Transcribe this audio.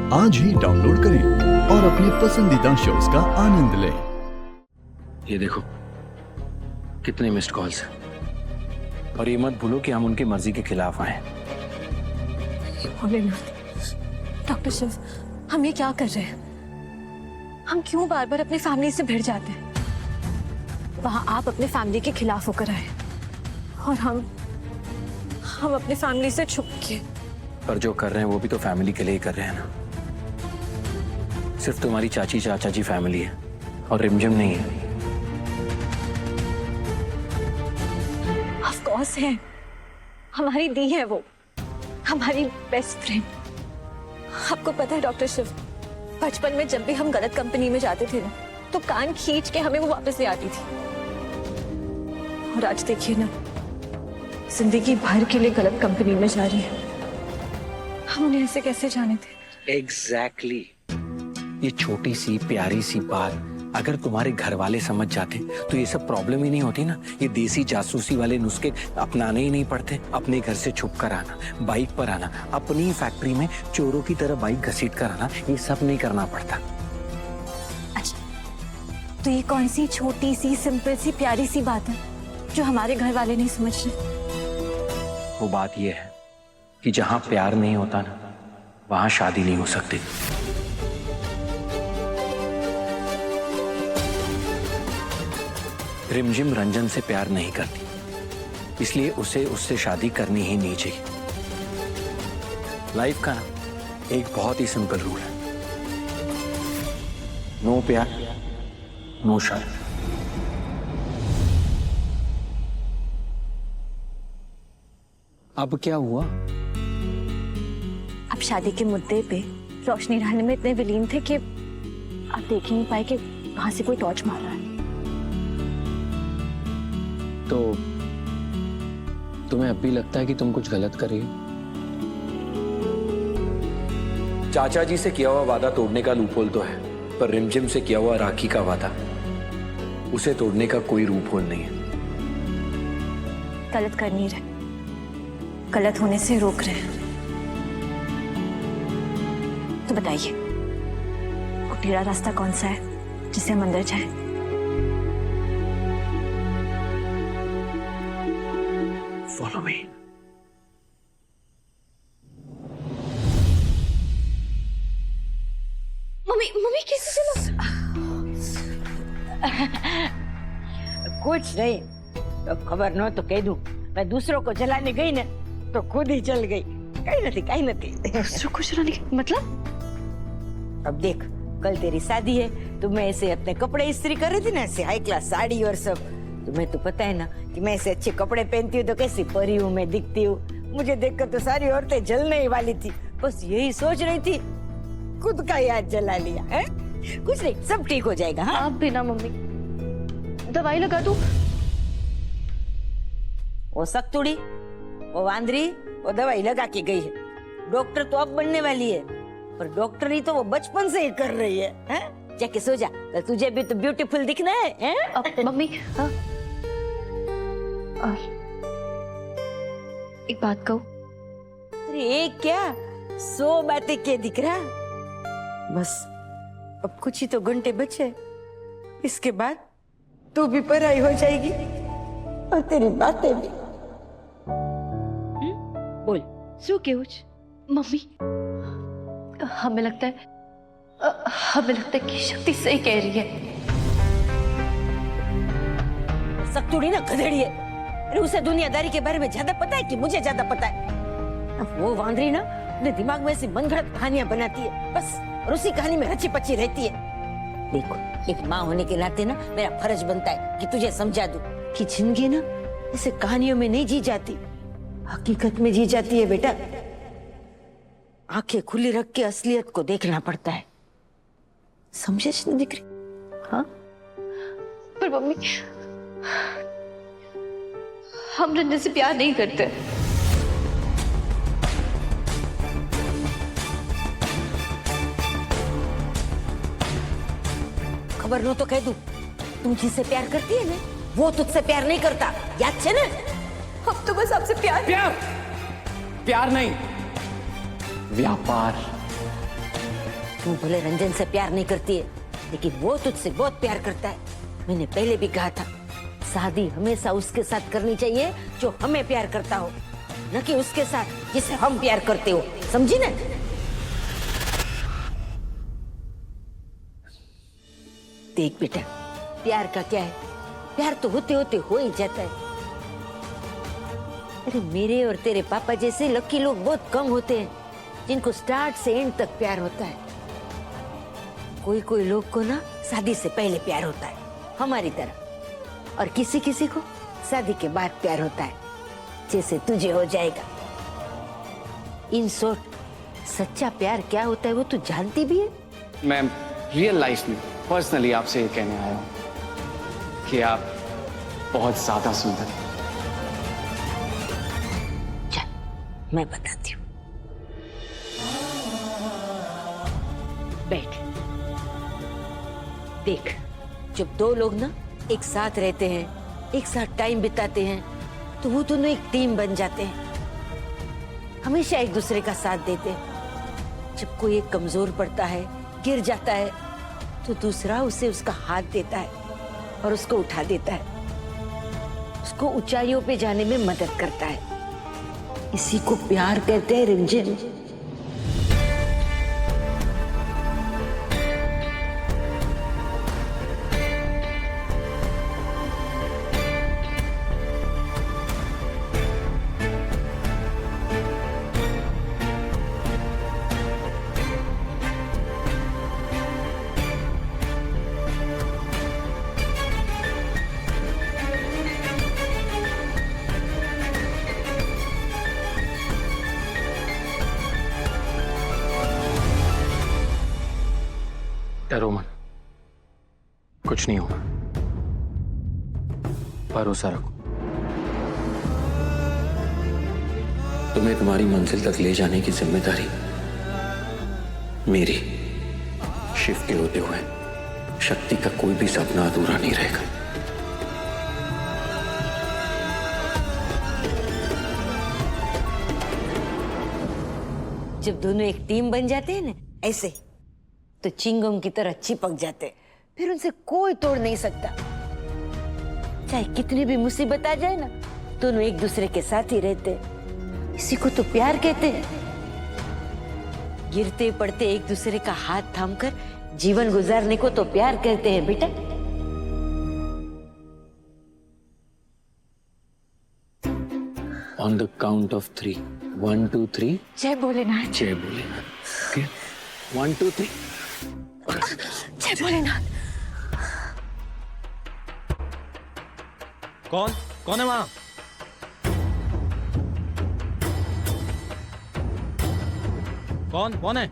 आज ही डाउनलोड करें और अपने पसंदीदा शोज का आनंद लें। ये देखो कितने मिस्ड कॉल्स हैं। और ये मत भूलो कि हम उनकी मर्जी के खिलाफ आए। डॉक्टर शिव, हम ये क्या कर रहे हैं? हम क्यों बार बार अपनी फैमिली से भिड़ जाते हैं? वहां आप अपने फैमिली के खिलाफ होकर आए और हम अपनी फैमिली से छुप के। पर जो कर रहे हैं वो भी तो फैमिली के लिए ही कर रहे हैं ना। सिर्फ तुम्हारी चाची चाचा जी फैमिली है और रिमझिम नहीं है। ऑफ कोर्स है, हमारी दी है वो, हमारी बेस्ट फ्रेंड। आपको पता है डॉक्टर शिव, बचपन में जब भी हम गलत कंपनी में जाते थे ना, तो कान खींच के हमें वो वापस ले आती थी। और आज देखिए ना, जिंदगी भर के लिए गलत कंपनी में जा रही है। हम उन्हें ऐसे कैसे जाने थे? एग्जैक्टली। ये छोटी सी प्यारी सी बात अगर तुम्हारे घर वाले समझ जाते तो ये सब प्रॉब्लम ही नहीं होती ना। ये देसी जासूसी वाले नुस्खे अपनाने ही नहीं पड़ते। अपने घर से छुप कर आना, बाइक पर आना, अपनी फैक्ट्री में चोरों की तरह बाइक घसीट कर आना, ये सब नहीं करना पड़ता। अच्छा, तो ये कौन सी छोटी सी सिंपल सी प्यारी सी बात है जो हमारे घर वाले नहीं समझ रहे? वो बात ये है कि जहां प्यार नहीं होता ना, वहां शादी नहीं हो सकती। रिमझिम रंजन से प्यार नहीं करती, इसलिए उसे उससे शादी करनी ही नहीं चाहिए। लाइफ का ना एक बहुत ही सिंपल रूल है, नो प्यार नो शादी। अब क्या हुआ? अब शादी के मुद्दे पे रोशनी डालने में इतने विलीन थे कि आप देख ही नहीं पाए कि वहां से कोई टॉर्च मार रहा है। तो तुम्हें अब भी लगता है कि तुम कुछ गलत कर रही हो? चाचा जी से किया हुआ वादा तोड़ने का लूपहोल तो है, पर रिमझिम से किया हुआ राखी का वादा, उसे तोड़ने का कोई लूपहोल नहीं है। गलत कर नहीं रहे, गलत होने से रोक रहे हैं। तो बताइए, वो टेढ़ा रास्ता कौन सा है जिससे हम अंदर जाएं? Follow me. मम्मी कैसे चलो? कुछ नहीं, तो खबर न तो कह दूं, मैं दूसरों को जलाने गई ना तो खुद ही जल गई। कहीं नहीं। दूसरों को चलाने की मतलब? अब देख, कल तेरी शादी है तो मैं ऐसे अपने कपड़े इस्त्री कर रही थी ना, ऐसे हाई क्लास साड़ी और सब। तुम्हें तो पता है ना कि मैं ऐसे अच्छे कपड़े पहनती हूँ तो कैसी परी हूँ मैं दिखती हूँ। मुझे देखकर तो सारी औरतें जलने ही वाली थी। बस यही सोच रही थी, खुद का याद जला लिया है। कुछ नहीं, सब ठीक हो जाएगा। हाँ? आप भी ना मम्मी, दवाई लगा दूं? वो सक्तुड़ी, वो वांदरी, वो दवाई लगा के गई है। डॉक्टर तो अब बनने वाली है, पर डॉक्टर ही तो वो बचपन से ही कर रही है। हैं? जाके सो जा, कल तुझे भी तो ब्यूटीफुल दिखना है। हैं? मम्मी, हाँ? और एक बात कहूं? अरे एक क्या, 100 बातें क्या दिख रहा। बस अब कुछ ही तो घंटे बचे, इसके बाद तू भी पराई हो जाएगी और तेरी बातें भी। बोल, શું કેવું છે? मम्मी, हमें लगता है कि शक्ति सही कह रही है। सक्तुड़ी ना गधेड़ी है। अरे उसे दुनियादारी के बारे में ज्यादा पता है कि मुझे ज्यादा पता है? अब वो वांदरी ना अपने दिमाग में ऐसी मनगढ़ंत कहानियां बनाती है बस, और उसी कहानी में रची पची रहती है। देखो, एक माँ होने के नाते ना मेरा फर्ज बनता है कि तुझे समझा दूं कि जिंदगी ना ऐसे कहानियों में नहीं जी जाती, हकीकत में जी जाती है बेटा। आंखें खुली रख के असलियत को देखना पड़ता है, समझे ना दिख रही? हाँ? पर मम्मी, हम रंजन से प्यार नहीं करते। खबर नो तो कह दूं, तुम जिससे प्यार करती है ना, वो तुझसे प्यार नहीं करता, याद है ना? अब तो बस आपसे प्यार प्यार नहीं, व्यापार। तू भले रंजन से प्यार नहीं करती है, लेकिन वो तुझसे बहुत प्यार करता है। मैंने पहले भी कहा था, शादी हमेशा उसके साथ करनी चाहिए जो हमें प्यार करता हो, न कि उसके साथ जिसे हम प्यार करते हो, समझी ना? देख बेटा, प्यार का क्या है, प्यार तो होते होते हो ही जाता है। अरे मेरे और तेरे पापा जैसे लकी लोग बहुत कम होते हैं जिनको स्टार्ट से एंड तक प्यार होता है। कोई कोई लोग को ना शादी से पहले प्यार होता है, हमारी तरह, और किसी किसी को शादी के बाद प्यार होता है, जैसे तुझे हो जाएगा। इन शॉर्ट, सच्चा प्यार क्या होता है वो तू जानती भी है? मैं रियल लाइफ में पर्सनली आपसे ये कहने आया हूँ कि आप बहुत ज्यादा सुंदर हैं। चल मैं बताती हूँ, बैठ। देख, जब दो लोग ना एक साथ रहते हैं, एक साथ टाइम बिताते हैं, तो वो दोनों एक टीम बन जाते हैं, हमेशा एक दूसरे का साथ देते हैं। जब कोई एक कमजोर पड़ता है, गिर जाता है, तो दूसरा उसे उसका हाथ देता है और उसको उठा देता है, उसको ऊंचाइयों पे जाने में मदद करता है। इसी को प्यार कहते हैं रिमझिम। डरो मत, कुछ नहीं होगा, भरोसा रखो। तुम्हें तुम्हारी मंजिल तक ले जाने की जिम्मेदारी मेरी। शिव के होते हुए शक्ति का कोई भी सपना अधूरा नहीं रहेगा। जब दोनों एक टीम बन जाते हैं ना, ऐसे तो चिंगम की तरह चिपक जाते, फिर उनसे कोई तोड़ नहीं सकता। चाहे कितनी भी मुसीबत आ जाए ना, दोनों एक दूसरे के साथ ही रहते। इसी को तो प्यार कहते हैं। गिरते पड़ते एक दूसरे का हाथ थामकर जीवन गुजारने को तो प्यार कहते हैं बेटा। On the count of 3, 1 2 3। जय भोलेनाथ। जय भोलेनाथ। 1 2 3। जय भोलेनाथ। कौन है वहां? कौन है?